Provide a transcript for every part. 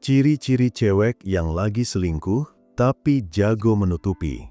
Ciri-ciri cewek yang lagi selingkuh, tapi jago menutupi.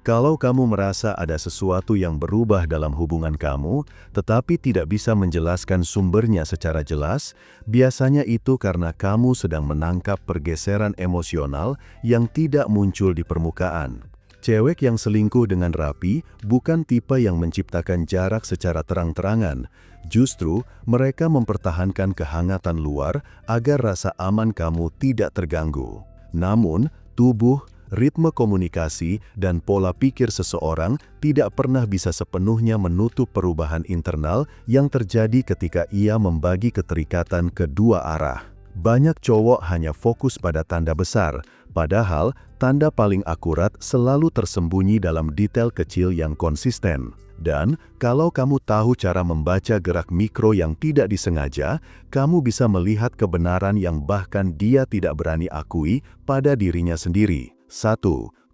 Kalau kamu merasa ada sesuatu yang berubah dalam hubungan kamu, tetapi tidak bisa menjelaskan sumbernya secara jelas, biasanya itu karena kamu sedang menangkap pergeseran emosional yang tidak muncul di permukaan. Cewek yang selingkuh dengan rapi bukan tipe yang menciptakan jarak secara terang-terangan. Justru, mereka mempertahankan kehangatan luar agar rasa aman kamu tidak terganggu. Namun, tubuh, ritme komunikasi, dan pola pikir seseorang tidak pernah bisa sepenuhnya menutup perubahan internal yang terjadi ketika ia membagi keterikatan kedua arah. Banyak cowok hanya fokus pada tanda besar, padahal tanda paling akurat selalu tersembunyi dalam detail kecil yang konsisten. Dan, kalau kamu tahu cara membaca gerak mikro yang tidak disengaja, kamu bisa melihat kebenaran yang bahkan dia tidak berani akui pada dirinya sendiri. 1.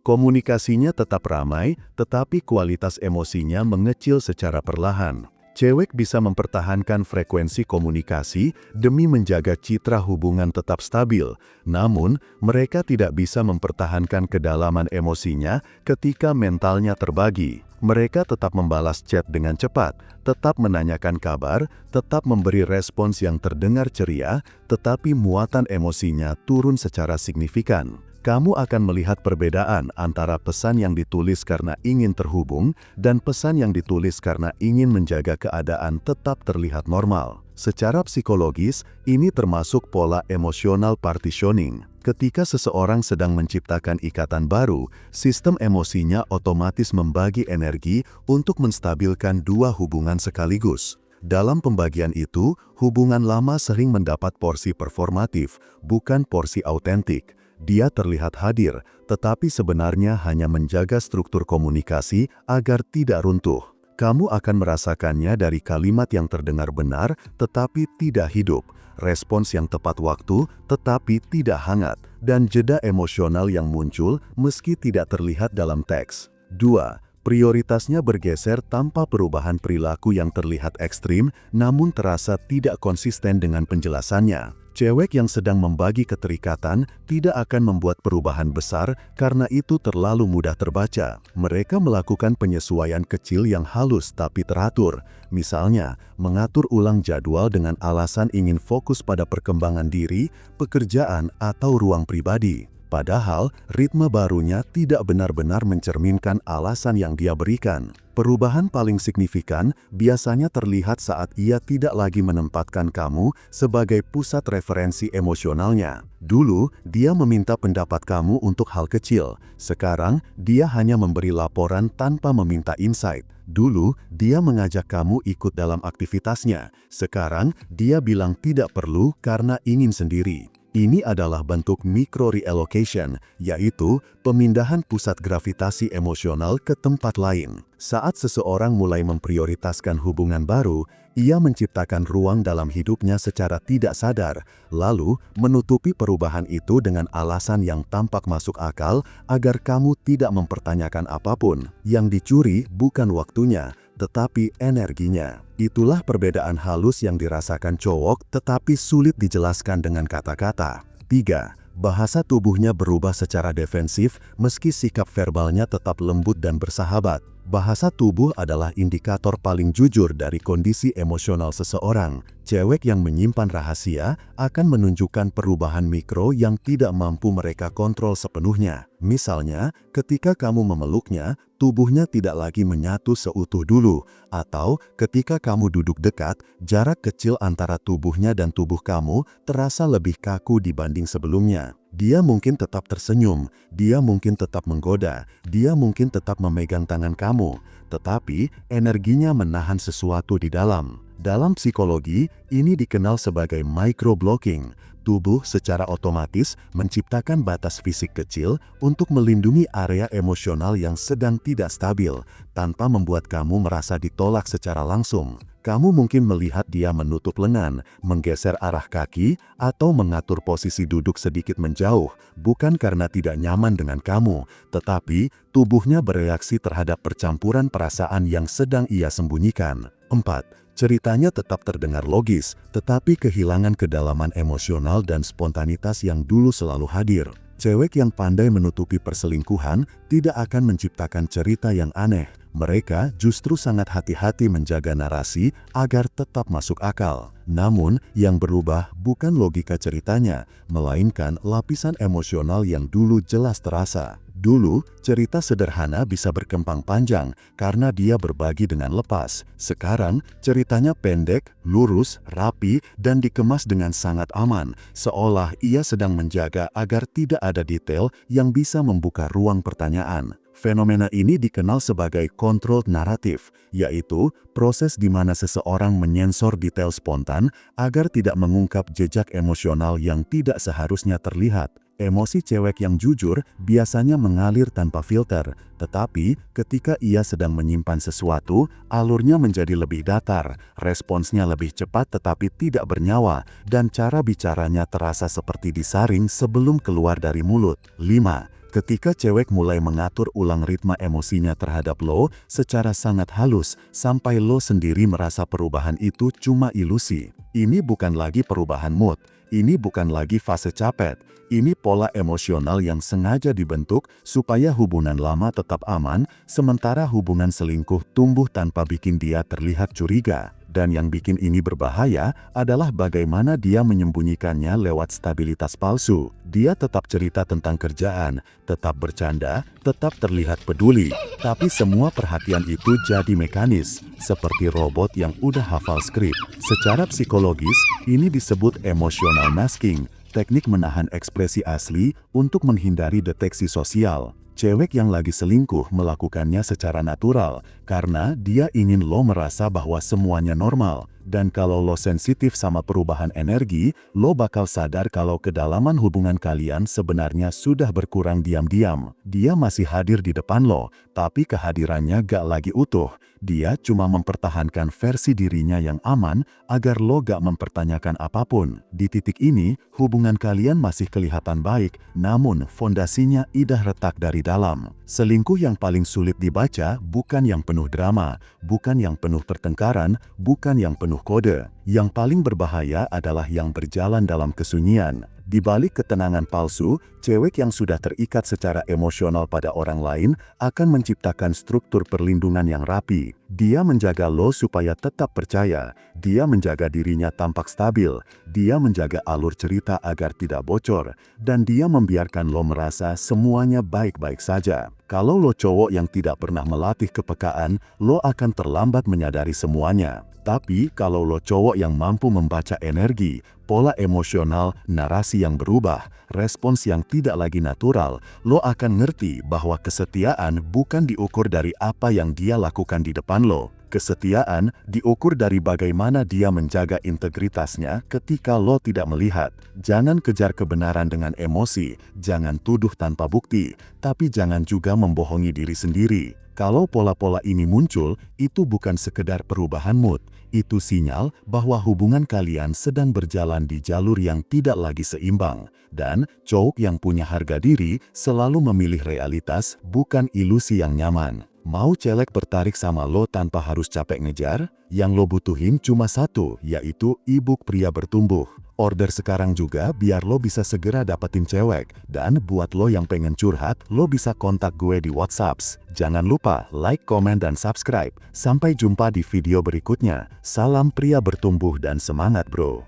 Komunikasinya tetap ramai, tetapi kualitas emosinya mengecil secara perlahan. Cewek bisa mempertahankan frekuensi komunikasi demi menjaga citra hubungan tetap stabil, namun mereka tidak bisa mempertahankan kedalaman emosinya ketika mentalnya terbagi. Mereka tetap membalas chat dengan cepat, tetap menanyakan kabar, tetap memberi respons yang terdengar ceria, tetapi muatan emosinya turun secara signifikan. Kamu akan melihat perbedaan antara pesan yang ditulis karena ingin terhubung dan pesan yang ditulis karena ingin menjaga keadaan tetap terlihat normal. Secara psikologis, ini termasuk pola emosional partitioning. Ketika seseorang sedang menciptakan ikatan baru, sistem emosinya otomatis membagi energi untuk menstabilkan dua hubungan sekaligus. Dalam pembagian itu, hubungan lama sering mendapat porsi performatif, bukan porsi autentik. Dia terlihat hadir, tetapi sebenarnya hanya menjaga struktur komunikasi agar tidak runtuh. Kamu akan merasakannya dari kalimat yang terdengar benar, tetapi tidak hidup, respons yang tepat waktu, tetapi tidak hangat, dan jeda emosional yang muncul meski tidak terlihat dalam teks. 2. Prioritasnya bergeser tanpa perubahan perilaku yang terlihat ekstrim, namun terasa tidak konsisten dengan penjelasannya. Cewek yang sedang membagi keterikatan tidak akan membuat perubahan besar karena itu terlalu mudah terbaca. Mereka melakukan penyesuaian kecil yang halus tapi teratur. Misalnya, mengatur ulang jadwal dengan alasan ingin fokus pada perkembangan diri, pekerjaan, atau ruang pribadi. Padahal, ritme barunya tidak benar-benar mencerminkan alasan yang dia berikan. Perubahan paling signifikan biasanya terlihat saat ia tidak lagi menempatkan kamu sebagai pusat referensi emosionalnya. Dulu, dia meminta pendapat kamu untuk hal kecil. Sekarang, dia hanya memberi laporan tanpa meminta insight. Dulu, dia mengajak kamu ikut dalam aktivitasnya. Sekarang, dia bilang tidak perlu karena ingin sendiri. Ini adalah bentuk micro reallocation, yaitu pemindahan pusat gravitasi emosional ke tempat lain. Saat seseorang mulai memprioritaskan hubungan baru, ia menciptakan ruang dalam hidupnya secara tidak sadar, lalu menutupi perubahan itu dengan alasan yang tampak masuk akal agar kamu tidak mempertanyakan apapun. Yang dicuri bukan waktunya, tetapi energinya. Itulah perbedaan halus yang dirasakan cowok tetapi sulit dijelaskan dengan kata-kata. 3. Bahasa tubuhnya berubah secara defensif meski sikap verbalnya tetap lembut dan bersahabat. Bahasa tubuh adalah indikator paling jujur dari kondisi emosional seseorang. Cewek yang menyimpan rahasia akan menunjukkan perubahan mikro yang tidak mampu mereka kontrol sepenuhnya. Misalnya, ketika kamu memeluknya, tubuhnya tidak lagi menyatu seutuh dulu. Atau, ketika kamu duduk dekat, jarak kecil antara tubuhnya dan tubuh kamu terasa lebih kaku dibanding sebelumnya. Dia mungkin tetap tersenyum, dia mungkin tetap menggoda, dia mungkin tetap memegang tangan kamu, tetapi energinya menahan sesuatu di dalam. Dalam psikologi, ini dikenal sebagai microblocking. Tubuh secara otomatis menciptakan batas fisik kecil untuk melindungi area emosional yang sedang tidak stabil, tanpa membuat kamu merasa ditolak secara langsung. Kamu mungkin melihat dia menutup lengan, menggeser arah kaki, atau mengatur posisi duduk sedikit menjauh, bukan karena tidak nyaman dengan kamu, tetapi tubuhnya bereaksi terhadap percampuran perasaan yang sedang ia sembunyikan. 4. Ceritanya tetap terdengar logis, tetapi kehilangan kedalaman emosional dan spontanitas yang dulu selalu hadir. Cewek yang pandai menutupi perselingkuhan tidak akan menciptakan cerita yang aneh. Mereka justru sangat hati-hati menjaga narasi agar tetap masuk akal. Namun, yang berubah bukan logika ceritanya, melainkan lapisan emosional yang dulu jelas terasa. Dulu, cerita sederhana bisa berkembang panjang karena dia berbagi dengan lepas. Sekarang, ceritanya pendek, lurus, rapi, dan dikemas dengan sangat aman, seolah ia sedang menjaga agar tidak ada detail yang bisa membuka ruang pertanyaan. Fenomena ini dikenal sebagai controlled naratif, yaitu proses di mana seseorang menyensor detail spontan agar tidak mengungkap jejak emosional yang tidak seharusnya terlihat. Emosi cewek yang jujur biasanya mengalir tanpa filter, tetapi ketika ia sedang menyimpan sesuatu, alurnya menjadi lebih datar, responsnya lebih cepat tetapi tidak bernyawa, dan cara bicaranya terasa seperti disaring sebelum keluar dari mulut. 5. Ketika cewek mulai mengatur ulang ritme emosinya terhadap lo secara sangat halus, sampai lo sendiri merasa perubahan itu cuma ilusi. Ini bukan lagi perubahan mood. Ini bukan lagi fase capek, ini pola emosional yang sengaja dibentuk supaya hubungan lama tetap aman, sementara hubungan selingkuh tumbuh tanpa bikin dia terlihat curiga. Dan yang bikin ini berbahaya adalah bagaimana dia menyembunyikannya lewat stabilitas palsu. Dia tetap cerita tentang kerjaan, tetap bercanda, tetap terlihat peduli. Tapi semua perhatian itu jadi mekanis, seperti robot yang udah hafal skrip. Secara psikologis, ini disebut emotional masking, teknik menahan ekspresi asli untuk menghindari deteksi sosial. Cewek yang lagi selingkuh melakukannya secara natural karena dia ingin lo merasa bahwa semuanya normal. Dan kalau lo sensitif sama perubahan energi, lo bakal sadar kalau kedalaman hubungan kalian sebenarnya sudah berkurang diam-diam. Dia masih hadir di depan lo, tapi kehadirannya gak lagi utuh. Dia cuma mempertahankan versi dirinya yang aman agar lo gak mempertanyakan apapun. Di titik ini, hubungan kalian masih kelihatan baik, namun fondasinya idah retak dari dalam. Selingkuh yang paling sulit dibaca bukan yang penuh drama, bukan yang penuh pertengkaran, bukan yang penuh kode. Yang paling berbahaya adalah yang berjalan dalam kesunyian. Di balik ketenangan palsu, cewek yang sudah terikat secara emosional pada orang lain akan menciptakan struktur perlindungan yang rapi. Dia menjaga lo supaya tetap percaya. Dia menjaga dirinya tampak stabil. Dia menjaga alur cerita agar tidak bocor. Dan dia membiarkan lo merasa semuanya baik-baik saja. Kalau lo cowok yang tidak pernah melatih kepekaan, lo akan terlambat menyadari semuanya. Tapi kalau lo cowok yang mampu membaca energi, pola emosional, narasi yang berubah, respons yang tidak lagi natural, lo akan ngerti bahwa kesetiaan bukan diukur dari apa yang dia lakukan di depan lo. Kesetiaan diukur dari bagaimana dia menjaga integritasnya ketika lo tidak melihat. Jangan kejar kebenaran dengan emosi, jangan tuduh tanpa bukti, tapi jangan juga membohongi diri sendiri. Kalau pola-pola ini muncul, itu bukan sekedar perubahan mood. Itu sinyal bahwa hubungan kalian sedang berjalan di jalur yang tidak lagi seimbang. Dan cowok yang punya harga diri selalu memilih realitas, bukan ilusi yang nyaman. Mau celek bertarik sama lo tanpa harus capek ngejar? Yang lo butuhin cuma satu, yaitu e-book Pria Bertumbuh. Order sekarang juga biar lo bisa segera dapetin cewek. Dan buat lo yang pengen curhat, lo bisa kontak gue di WhatsApp. Jangan lupa like, komen, dan subscribe. Sampai jumpa di video berikutnya. Salam pria bertumbuh dan semangat bro.